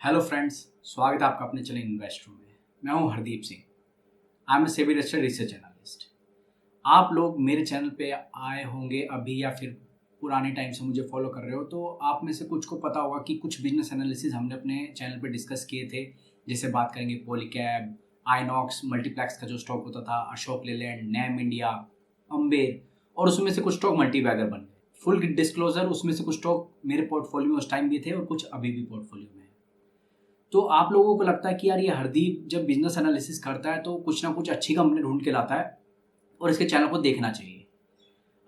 Hello friends, स्वागत है आपका अपने चैनल इन्वेस्टर में। मैं हूं Hardeep Singh. I am SEBI registered research analyst. आप लोग मेरे चैनल पे आए होंगे अभी या फिर पुराने टाइम से मुझे फॉलो कर रहे हो, तो आप में से कुछ को पता होगा कि कुछ बिजनेस एनालिसिस हमने अपने चैनल पे डिस्कस किए थे। जैसे बात करेंगे पॉलीकैब, आइनॉक्स, मल्टीप्लेक्स का जो स्टॉक होता था, अशोक लेलैंड, नैम इंडिया, अम्बेर, और उसमें से कुछ स्टॉक मल्टीबैगर बन गए। फुल डिस्क्लोजर, उसमें से कुछ स्टॉक मेरे पोर्टफोलियो में उस टाइम भी थे और कुछ अभी भी पोर्टफोलियो में है। तो आप लोगों को लगता है कि यार ये हरदीप जब बिजनेस एनालिसिस करता है तो कुछ ना कुछ अच्छी कंपनी ढूंढ के लाता है और इसके चैनल को देखना चाहिए।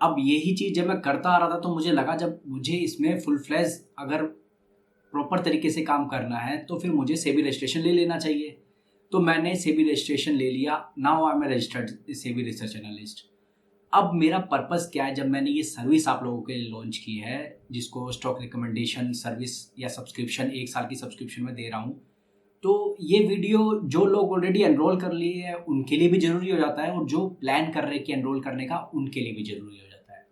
अब यही चीज़ जब मैं करता आ रहा था तो मुझे लगा जब मुझे इसमें फुल फ्लैज अगर प्रॉपर तरीके से काम करना है तो फिर मुझे सेबी रजिस्ट्रेशन ले लेना चाहिए। तो मैंने सेबी रजिस्ट्रेशन ले लिया। Now I am registered SEBI research analyst. अब मेरा पर्पस क्या है, जब मैंने ये सर्विस आप लोगों के लिए लॉन्च की है, जिसको स्टॉक रिकमेंडेशन सर्विस या सब्सक्रिप्शन 1 साल की सब्सक्रिप्शन में दे रहा हूँ, तो ये वीडियो जो लोग ऑलरेडी एनरोल कर लिए हैं उनके लिए भी ज़रूरी हो जाता है और जो प्लान कर रहे हैं कि एनरोल करने का उनके लिए भी ज़रूरी हो जाता है।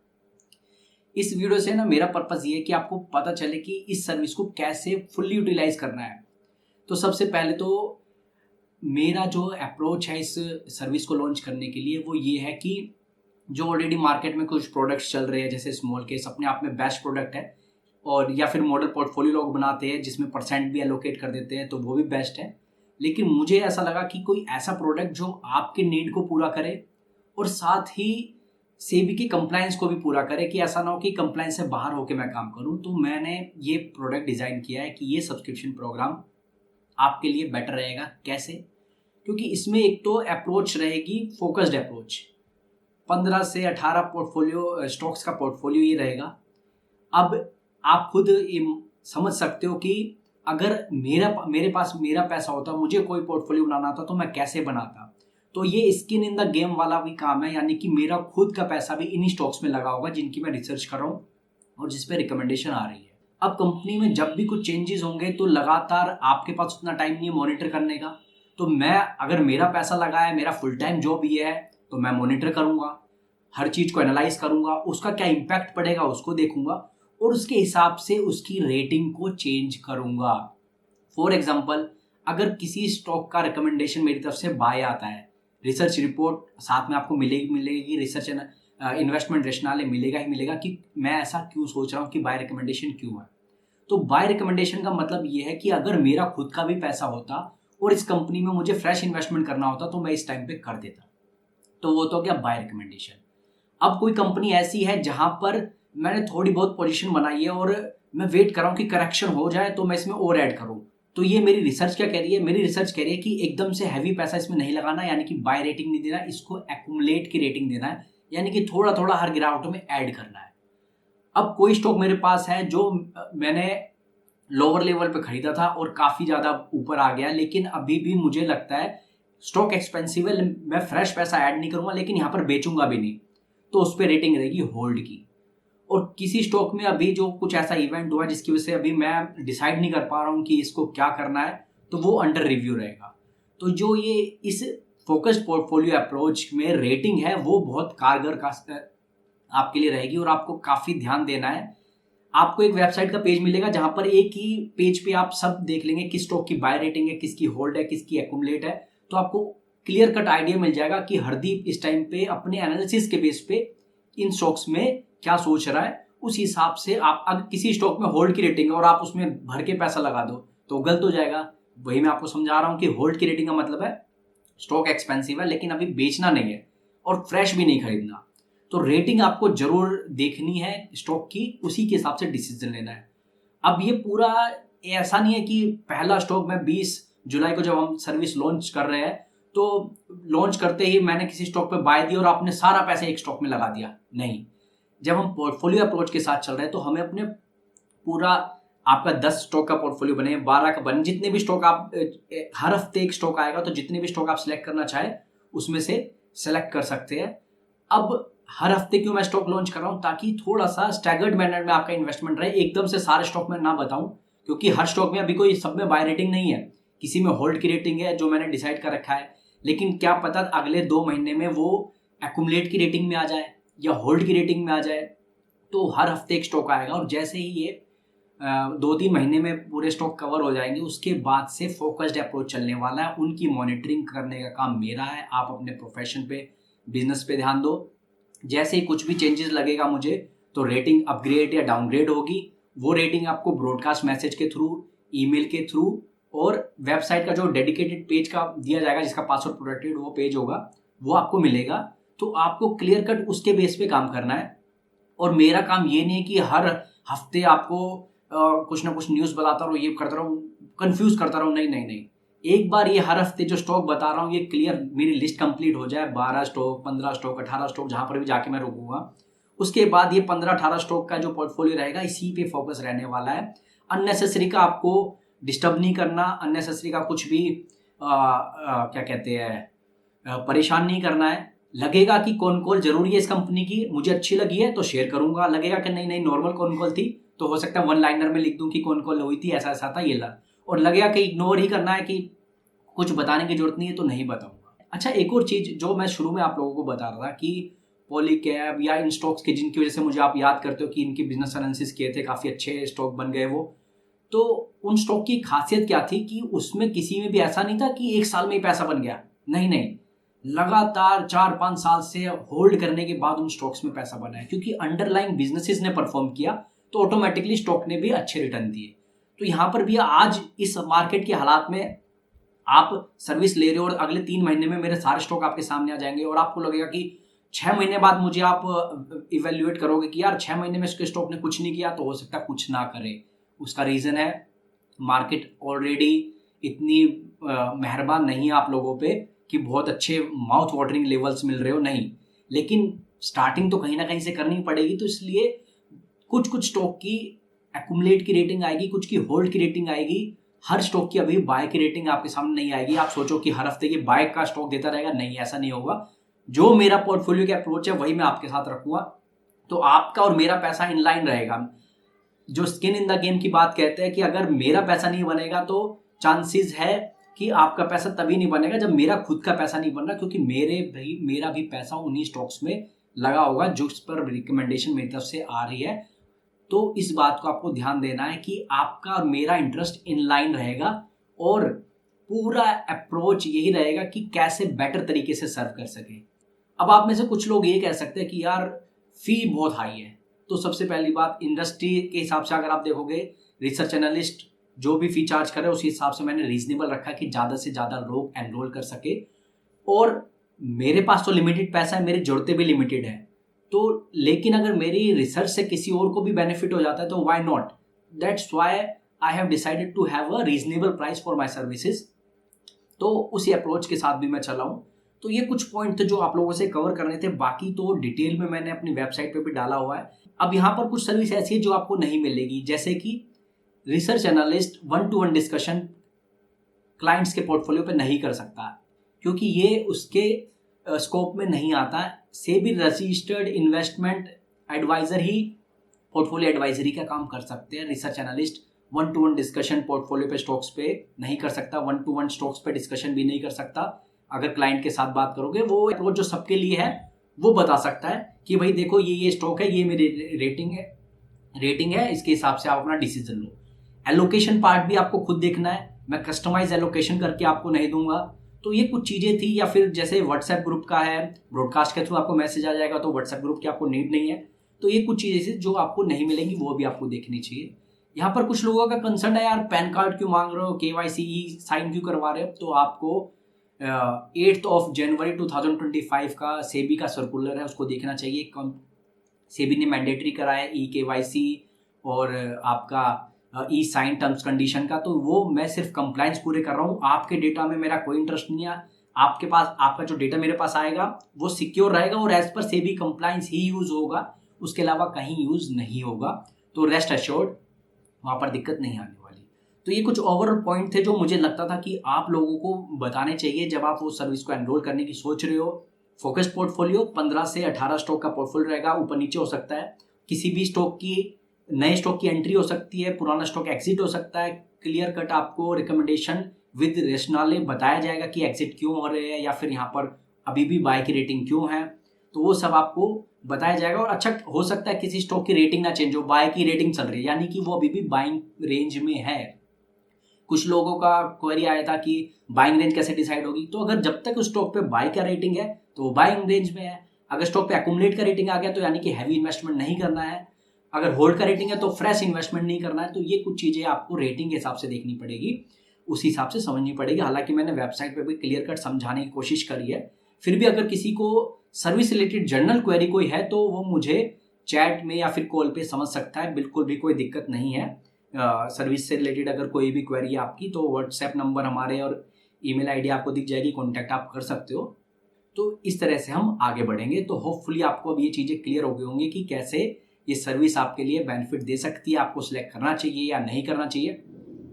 इस वीडियो से ना मेरा पर्पस ये है कि आपको पता चले कि इस सर्विस को कैसे फुल्ली यूटिलाइज करना है। तो सबसे पहले तो मेरा जो अप्रोच है इस सर्विस को लॉन्च करने के लिए वो ये है कि जो ऑलरेडी मार्केट में कुछ प्रोडक्ट्स चल रहे हैं, जैसे स्मॉल केस अपने आप में बेस्ट प्रोडक्ट है, और या फिर मॉडल पोर्टफोलियो लोग बनाते हैं जिसमें परसेंट भी एलोकेट कर देते हैं, तो वो भी बेस्ट है। लेकिन मुझे ऐसा लगा कि कोई ऐसा प्रोडक्ट जो आपके नीड को पूरा करे और साथ ही सेबी की कंप्लायंस को भी पूरा करे, कि ऐसा ना हो कि कंप्लायंस से बाहर होकर मैं काम करूं। तो मैंने ये प्रोडक्ट डिज़ाइन किया है कि ये सब्सक्रिप्शन प्रोग्राम आपके लिए बेटर रहेगा। कैसे? क्योंकि इसमें एक तो अप्रोच रहेगी फोकस्ड अप्रोच, 15 से 18 पोर्टफोलियो स्टॉक्स का पोर्टफोलियो ये रहेगा। अब आप खुद समझ सकते हो कि अगर मेरे पास मेरा पैसा होता, मुझे कोई पोर्टफोलियो बनाना था तो मैं कैसे बनाता। तो ये स्किन इन द गेम वाला भी काम है, यानी कि मेरा खुद का पैसा भी इन्हीं स्टॉक्स में लगा होगा जिनकी मैं रिसर्च कर रहा हूँ और जिस पे रिकमेंडेशन आ रही है। अब कंपनी में जब भी कुछ चेंजेस होंगे तो लगातार आपके पास उतना टाइम नहीं है मॉनिटर करने का। तो मैं, अगर मेरा पैसा लगा है, मेरा फुल टाइम जॉब ये है, तो मैं मॉनिटर करूंगा, हर चीज को एनालाइज करूंगा, उसका क्या इम्पैक्ट पड़ेगा उसको देखूंगा और उसके हिसाब से उसकी रेटिंग को चेंज करूंगा। फॉर एग्जाम्पल, अगर किसी स्टॉक का रिकमेंडेशन मेरी तरफ से बाय आता है, रिसर्च रिपोर्ट साथ में आपको मिलेगी रिसर्च इन्वेस्टमेंट रेशनाले मिलेगा ही मिलेगा कि मैं ऐसा क्यों सोच रहा हूँ कि बाय रिकमेंडेशन क्यों है। तो बाय रिकमेंडेशन का मतलब ये है कि अगर मेरा खुद का भी पैसा होता और इस कंपनी में मुझे फ्रेश इन्वेस्टमेंट करना होता तो मैं इस टाइम पे कर देता। तो वो तो क्या बाय रिकमेंडेशन। अब कोई कंपनी ऐसी है जहां पर मैंने थोड़ी बहुत पोजीशन बनाई है और मैं वेट कर रहा हूं कि करेक्शन हो जाए तो मैं इसमें और ऐड करूं। तो ये मेरी रिसर्च क्या कह रही है? मेरी रिसर्च कह रही है कि एकदम से हैवी पैसा इसमें नहीं लगाना, यानी कि बाय रेटिंग नहीं देना, इसको एक्यूमुलेट की रेटिंग देना है, यानी कि थोड़ा थोड़ा हर गिरावटों में ऐड करना है। अब कोई स्टॉक मेरे पास है जो मैंने लोअर लेवल पे खरीदा था और काफी ज्यादा ऊपर आ गया, लेकिन अभी भी मुझे लगता है स्टॉक एक्सपेंसिव है, मैं फ्रेश पैसा ऐड नहीं करूंगा लेकिन यहाँ पर बेचूंगा भी नहीं, तो उस पर रेटिंग रहेगी होल्ड की। और किसी स्टॉक में अभी जो कुछ ऐसा इवेंट हुआ जिसकी वजह से अभी मैं डिसाइड नहीं कर पा रहा हूँ कि इसको क्या करना है, तो वो अंडर रिव्यू रहेगा। तो जो ये इस फोकस्ड पोर्टफोलियो अप्रोच में रेटिंग है वो बहुत कारगर का आपके लिए रहेगी और आपको काफी ध्यान देना है। आपको एक वेबसाइट का पेज मिलेगा जहां पर एक ही पेज पे आप सब देख लेंगे किस स्टॉक की बाय रेटिंग है, किसकी होल्ड है, किसकी एक्यूमुलेट है। तो आपको क्लियर कट आइडिया मिल जाएगा कि हरदीप इस टाइम पे अपने एनालिसिस के बेस पे इन स्टॉक्स में क्या सोच रहा है। उस हिसाब से आप अगर किसी स्टॉक में होल्ड की रेटिंग है और आप उसमें भर के पैसा लगा दो तो गलत हो जाएगा। वही मैं आपको समझा रहा हूं कि होल्ड की रेटिंग का मतलब है स्टॉक एक्सपेंसिव है लेकिन अभी बेचना नहीं है और फ्रेश भी नहीं खरीदना। तो रेटिंग आपको जरूर देखनी है स्टॉक की, उसी के हिसाब से डिसीजन लेना है। अब ये पूरा ऐसा नहीं है कि पहला स्टॉक में 20 जुलाई को जब हम सर्विस लॉन्च कर रहे हैं तो लॉन्च करते ही मैंने किसी स्टॉक पे बाय दिया और आपने सारा पैसा एक स्टॉक में लगा दिया। नहीं, जब हम पोर्टफोलियो अप्रोच के साथ चल रहे हैं तो हमें अपने पूरा आपका 10 स्टॉक का पोर्टफोलियो बने, 12 का बने, जितने भी स्टॉक आप हर हफ्ते एक स्टॉक आएगा तो जितने भी स्टॉक आप सिलेक्ट करना चाहे उसमें से सिलेक्ट कर सकते हैं। अब हर हफ्ते क्यों मैं स्टॉक लॉन्च कर रहा हूं? ताकि थोड़ा सा स्टैगर्ड मैनर में आपका इन्वेस्टमेंट रहे, एकदम से सारे स्टॉक में ना बताऊं, क्योंकि हर स्टॉक में अभी कोई सब में बाय रेटिंग नहीं है, किसी में होल्ड की रेटिंग है जो मैंने डिसाइड कर रखा है। लेकिन क्या पता अगले 2 महीने में वो एक्यूमुलेट की रेटिंग में आ जाए या होल्ड की रेटिंग में आ जाए। तो हर हफ्ते एक स्टॉक आएगा और जैसे ही ये 2-3 महीने में पूरे स्टॉक कवर हो जाएंगे। उसके बाद से फोकस्ड अप्रोच चलने वाला है, उनकी मॉनिटरिंग करने का काम मेरा है। आप अपने प्रोफेशन पे, बिजनेस पे ध्यान दो। जैसे ही कुछ भी चेंजेस लगेगा मुझे, तो रेटिंग अपग्रेड या डाउनग्रेड होगी। वो रेटिंग आपको ब्रॉडकास्ट मैसेज के थ्रू, ईमेल के थ्रू और वेबसाइट का जो डेडिकेटेड पेज का दिया जाएगा, जिसका पासवर्ड प्रोटेक्टेड वो पेज होगा, वो आपको मिलेगा। तो आपको क्लियर कट उसके बेस पे काम करना है। और मेरा काम ये नहीं है कि हर हफ्ते आपको कुछ ना कुछ न्यूज़ बताता रहूँ, ये करता रहूँ, कंफ्यूज करता रहूँ। नहीं नहीं नहीं, एक बार ये हर हफ्ते जो स्टॉक बता रहा हूँ ये क्लियर मेरी लिस्ट कंप्लीट हो जाए, 12 स्टॉक, 15 स्टॉक, 18 स्टॉक, जहां पर भी जाके मैं रुकूंगा, उसके बाद ये 15-18 स्टॉक का जो पोर्टफोलियो रहेगा इसी पे फोकस रहने वाला है। अननेसेसरी का आपको डिस्टर्ब नहीं करना, अननेसेसरी का कुछ भी क्या कहते हैं, परेशान नहीं करना है। लगेगा कि कौन कॉल जरूरी है इस कंपनी की, मुझे अच्छी लगी है तो शेयर करूंगा। लगेगा कि नहीं नहीं, नॉर्मल कौन कॉल थी, तो हो सकता है वन लाइनर में लिख दूं कि कौन कॉल हुई थी, ऐसा ऐसा था, ये ला। और लगेगा कि इग्नोर ही करना है, कि कुछ बताने की जरूरत नहीं है, तो नहीं बताऊंगा। अच्छा, एक और चीज जो मैं शुरू में आप लोगों को बता रहा था कि पॉलीकैब या इन स्टॉक्स के जिनकी वजह से मुझे आप याद करते हो कि इनके बिजनेस एनालिसिस किए थे, काफी अच्छे स्टॉक बन गए वो, तो उन स्टॉक की खासियत क्या थी कि उसमें किसी में भी ऐसा नहीं था कि एक साल में ही पैसा बन गया। नहीं नहीं, लगातार 4-5 साल से होल्ड करने के बाद उन स्टॉक्स में पैसा बना है, क्योंकि अंडरलाइंग बिजनेसेस ने परफॉर्म किया, तो ऑटोमेटिकली स्टॉक ने भी अच्छे रिटर्न दिए। तो यहां पर भी आज इस मार्केट के हालात में आप सर्विस ले रहे हो और अगले 3 महीने में मेरे सारे स्टॉक आपके सामने आ जाएंगे, और आपको लगेगा कि 6 महीने बाद मुझे आप इवेल्युएट करोगे कि यार 6 महीने में इसके स्टॉक ने कुछ नहीं किया, तो हो सकता है कुछ ना करे। उसका रीजन है मार्केट ऑलरेडी इतनी मेहरबान नहीं है आप लोगों पे कि बहुत अच्छे माउथ वाटरिंग लेवल्स मिल रहे हो, नहीं। लेकिन स्टार्टिंग तो कहीं ना कहीं से करनी पड़ेगी, तो इसलिए कुछ कुछ स्टॉक की एक्यूमुलेट की रेटिंग आएगी, कुछ की होल्ड की रेटिंग आएगी। हर स्टॉक की अभी बाय की रेटिंग आपके सामने नहीं आएगी। आप सोचो कि हर हफ्ते ये बाय का स्टॉक देता रहेगा, नहीं, ऐसा नहीं होगा। जो मेरा पोर्टफोलियो का अप्रोच है वही मैं आपके साथ रखूंगा, तो आपका और मेरा पैसा इनलाइन रहेगा। जो स्किन इन द गेम की बात कहते हैं कि अगर मेरा पैसा नहीं बनेगा तो चांसेस है कि आपका पैसा तभी नहीं बनेगा जब मेरा खुद का पैसा नहीं बन रहा, क्योंकि मेरा भी पैसा उन्हीं स्टॉक्स में लगा होगा जिस पर रिकमेंडेशन मेरी तरफ से आ रही है। तो इस बात को आपको ध्यान देना है कि आपका और मेरा इंटरेस्ट इनलाइन रहेगा, और पूरा अप्रोच यही रहेगा कि कैसे बेटर तरीके से सर्व कर सके। अब आप में से कुछ लोग ये कह सकते हैं कि यार फी बहुत हाई है। तो सबसे पहली बात, इंडस्ट्री के हिसाब से अगर आप देखोगे, रिसर्च एनालिस्ट जो भी फी चार्ज करे उसी हिसाब से मैंने रीजनेबल रखा कि ज़्यादा से ज़्यादा लोग एनरोल कर सके। और मेरे पास तो लिमिटेड पैसा है, मेरी जरूरतें भी लिमिटेड है, तो लेकिन अगर मेरी रिसर्च से किसी और को भी बेनिफिट हो जाता है तो why not. That's why I have decided to have a reasonable price for my services. तो उसी अप्रोच के साथ भी मैं चला हूँ। तो ये कुछ पॉइंट थे जो आप लोगों से कवर करने थे, बाकी तो डिटेल में मैंने अपनी वेबसाइट पे भी डाला हुआ है। अब यहाँ पर कुछ सर्विस ऐसी है जो आपको नहीं मिलेगी, जैसे कि research analyst 1-to-1 discussion clients के पोर्टफोलियो पे नहीं कर सकता, क्योंकि ये उसके स्कोप में नहीं आता। सेबी रजिस्टर्ड इन्वेस्टमेंट एडवाइजर ही पोर्टफोलियो एडवाइजरी का काम कर सकते हैं। Research analyst 1-to-1 discussion portfolio पे स्टॉक्स पे नहीं कर सकता, 1-to-1 स्टॉक्स पे डिस्कशन भी नहीं कर सकता। अगर क्लाइंट के साथ बात करोगे, वो जो सबके लिए है वो बता सकता है कि भाई देखो ये स्टॉक है, ये मेरी रेटिंग है, इसके हिसाब से आप अपना डिसीजन लो। एलोकेशन पार्ट भी आपको खुद देखना है, मैं कस्टमाइज एलोकेशन करके आपको नहीं दूंगा। तो ये कुछ चीजें थी। या फिर जैसे व्हाट्सएप ग्रुप का है, ब्रॉडकास्ट के थ्रू आपको मैसेज आ जाएगा, तो व्हाट्सएप ग्रुप की आपको नीड नहीं है। तो ये कुछ चीजें जो आपको नहीं मिलेंगी वो भी आपको देखनी चाहिए। यहाँ पर कुछ लोगों का कंसर्न है, यार पैन कार्ड क्यों मांग रहे हो, KYC साइन क्यों करवा रहे हो। तो आपको 8 जनवरी 2025 का सेबी का सर्कुलर है, उसको देखना चाहिए। सेबी ने मैंडेटरी कराया KYC और आपका साइन टर्म्स कंडीशन का। तो वो मैं सिर्फ कंप्लायंस पूरे कर रहा हूँ, आपके डेटा में मेरा कोई इंटरेस्ट नहीं है। आपके पास आपका जो डेटा मेरे पास आएगा वो सिक्योर रहेगा और एज पर सेबी कंप्लायंस ही यूज होगा, उसके अलावा कहीं यूज नहीं होगा। तो रेस्ट एश्योर्ड, वहां पर दिक्कत नहीं आने वाली। तो ये कुछ ओवरऑल पॉइंट थे जो मुझे लगता था कि आप लोगों को बताने चाहिए जब आप वो सर्विस को एनरोल करने की सोच रहे हो। फोकस्ड पोर्टफोलियो 15 से 18 स्टॉक का पोर्टफोलियो रहेगा, ऊपर नीचे हो सकता है। किसी भी स्टॉक की नए स्टॉक की एंट्री हो सकती है, पुराना स्टॉक एग्जिट हो सकता है। क्लियर कट आपको रिकमेंडेशन विद रेशनाले बताया जाएगा कि एग्जिट क्यों हो रहे हैं या फिर यहाँ पर अभी भी बाय की रेटिंग क्यों है। तो वो सब आपको बताया जाएगा। और अच्छा हो सकता है किसी स्टॉक की रेटिंग ना चेंज हो, बाय की रेटिंग चल रही है यानी कि वो अभी भी बाइंग रेंज में है। कुछ लोगों का क्वेरी आया था कि बाइंग रेंज कैसे डिसाइड होगी, तो अगर जब तक उस स्टॉक पे बाय का रेटिंग है तो वो बाइंग रेंज में है। अगर स्टॉक पे एक्यूमुलेट का रेटिंग आ गया तो यानी कि हैवी इन्वेस्टमेंट नहीं करना है। अगर होल्ड का रेटिंग है तो फ्रेश इन्वेस्टमेंट नहीं करना है। तो ये कुछ चीजें आपको रेटिंग के हिसाब से देखनी पड़ेगी, उस हिसाब से समझनी पड़ेगी। हालांकि मैंने वेबसाइट पे भी क्लियर कट समझाने की कोशिश करी है, फिर भी अगर किसी को सर्विस रिलेटेड जनरल क्वेरी कोई है तो वो मुझे चैट में या फिर कॉल पे समझ सकता है, बिल्कुल भी कोई दिक्कत नहीं है। सर्विस से रिलेटेड अगर कोई भी क्वेरी है आपकी तो व्हाट्सएप नंबर हमारे और ईमेल आईडी आपको दिख जाएगी, कॉन्टैक्ट आप कर सकते हो। तो इस तरह से हम आगे बढ़ेंगे। तो होपफुली आपको अब ये चीज़ें क्लियर हो गई होंगी कि कैसे ये सर्विस आपके लिए बेनिफिट दे सकती है, आपको सिलेक्ट करना चाहिए या नहीं करना चाहिए,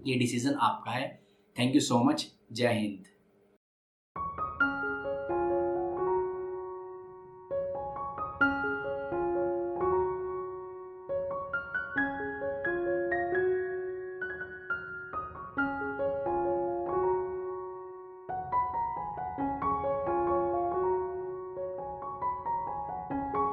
ये डिसीजन आपका है। Thank you so much. जय हिंद।